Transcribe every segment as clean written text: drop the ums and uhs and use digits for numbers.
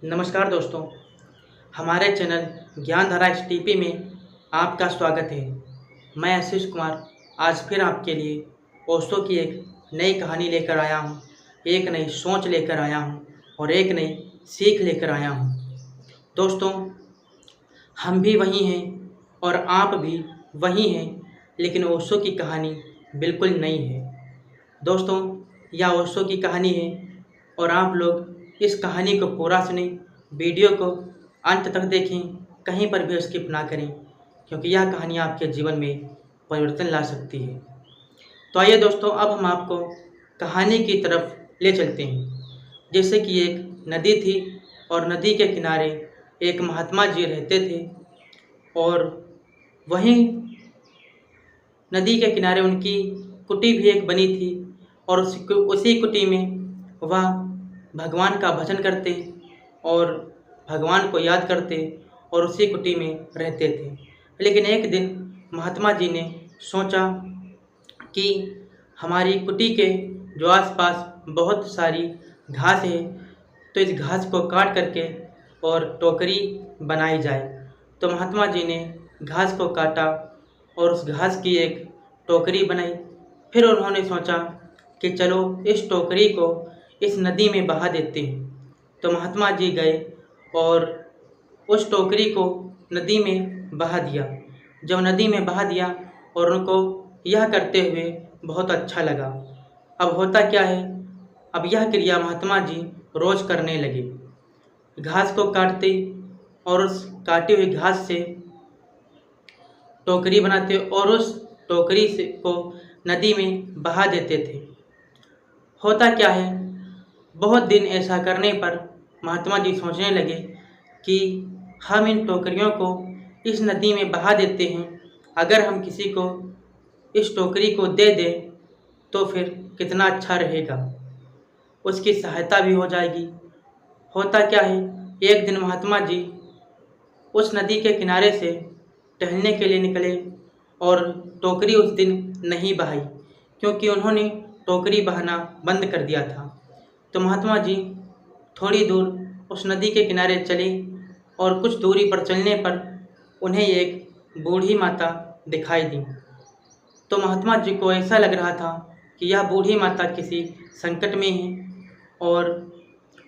नमस्कार दोस्तों, हमारे चैनल ज्ञानधारा एसटीपी में आपका स्वागत है। मैं आशीष कुमार आज फिर आपके लिए ओशो की एक नई कहानी लेकर आया हूँ, एक नई सोच लेकर आया हूँ और एक नई सीख लेकर आया हूँ। दोस्तों, हम भी वही हैं और आप भी वही हैं, लेकिन ओशो की कहानी बिल्कुल नई है। दोस्तों, यह ओशो की कहानी है और आप लोग इस कहानी को पूरा सुनें, वीडियो को अंत तक देखें, कहीं पर भी स्किप ना करें, क्योंकि यह कहानी आपके जीवन में परिवर्तन ला सकती है। तो आइए दोस्तों, अब हम आपको कहानी की तरफ ले चलते हैं। जैसे कि एक नदी थी और नदी के किनारे एक महात्मा जी रहते थे और वहीं नदी के किनारे उनकी कुटी भी एक बनी थी और उसी कुटी में वह भगवान का भजन करते और भगवान को याद करते और उसी कुटी में रहते थे। लेकिन एक दिन महात्मा जी ने सोचा कि हमारी कुटी के जो आसपास बहुत सारी घास है, तो इस घास को काट करके और टोकरी बनाई जाए। तो महात्मा जी ने घास को काटा और उस घास की एक टोकरी बनाई। फिर उन्होंने सोचा कि चलो इस टोकरी को इस नदी में बहा देते हैं। तो महात्मा जी गए और उस टोकरी को नदी में बहा दिया। जब नदी में बहा दिया और उनको यह करते हुए बहुत अच्छा लगा। अब होता क्या है, अब यह क्रिया महात्मा जी रोज़ करने लगे। घास को काटते और उस काटी हुई घास से टोकरी बनाते और उस टोकरी से को नदी में बहा देते थे। होता क्या है, बहुत दिन ऐसा करने पर महात्मा जी सोचने लगे कि हम इन टोकरियों को इस नदी में बहा देते हैं, अगर हम किसी को इस टोकरी को दे दें तो फिर कितना अच्छा रहेगा, उसकी सहायता भी हो जाएगी। होता क्या है, एक दिन महात्मा जी उस नदी के किनारे से टहलने के लिए निकले और टोकरी उस दिन नहीं बहाई, क्योंकि उन्होंने टोकरी बहाना बंद कर दिया था। तो महात्मा जी थोड़ी दूर उस नदी के किनारे चले और कुछ दूरी पर चलने पर उन्हें एक बूढ़ी माता दिखाई दी। तो महात्मा जी को ऐसा लग रहा था कि यह बूढ़ी माता किसी संकट में है और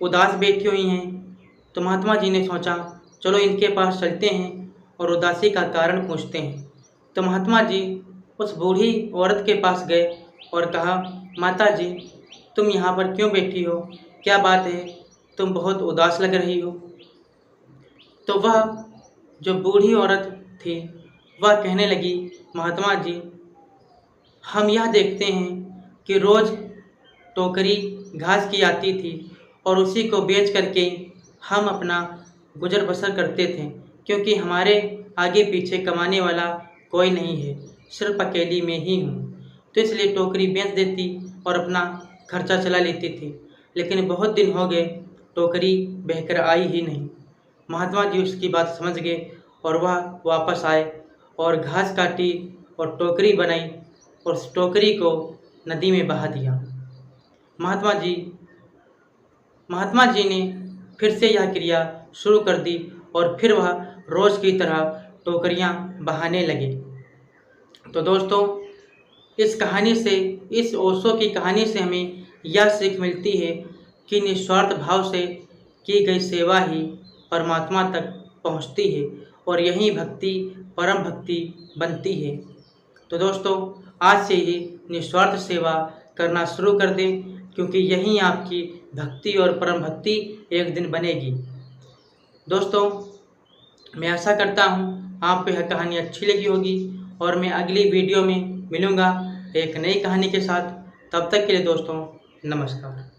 उदास बैठी हुई हैं। तो महात्मा जी ने सोचा चलो इनके पास चलते हैं और उदासी का कारण पूछते हैं। तो महात्मा जी उस बूढ़ी औरत के पास गए और कहा, माता जी तुम यहाँ पर क्यों बैठी हो, क्या बात है, तुम बहुत उदास लग रही हो। तो वह जो बूढ़ी औरत थी वह कहने लगी, महात्मा जी हम यह देखते हैं कि रोज़ टोकरी घास की आती थी और उसी को बेच करके हम अपना गुजर बसर करते थे, क्योंकि हमारे आगे पीछे कमाने वाला कोई नहीं है, सिर्फ अकेली में ही हूँ। तो इसलिए टोकरी बेच देती और अपना खर्चा चला लेती थी। लेकिन बहुत दिन हो गए टोकरी बहकर आई ही नहीं। महात्मा जी उसकी बात समझ गए और वह वापस आए और घास काटी और टोकरी बनाई और उस टोकरी को नदी में बहा दिया। महात्मा जी ने फिर से यह क्रिया शुरू कर दी और फिर वह रोज़ की तरह टोकरियाँ बहाने लगे। तो दोस्तों, इस कहानी से, इस ओशो की कहानी से हमें यह सीख मिलती है कि निस्वार्थ भाव से की गई सेवा ही परमात्मा तक पहुंचती है और यही भक्ति परम भक्ति बनती है। तो दोस्तों, आज से ही निस्वार्थ सेवा करना शुरू कर दें, क्योंकि यही आपकी भक्ति और परम भक्ति एक दिन बनेगी। दोस्तों, मैं आशा करता हूँ आपको यह कहानी अच्छी लगी होगी और मैं अगली वीडियो में मिलूँगा एक नई कहानी के साथ। तब तक के लिए दोस्तों, नमस्कार।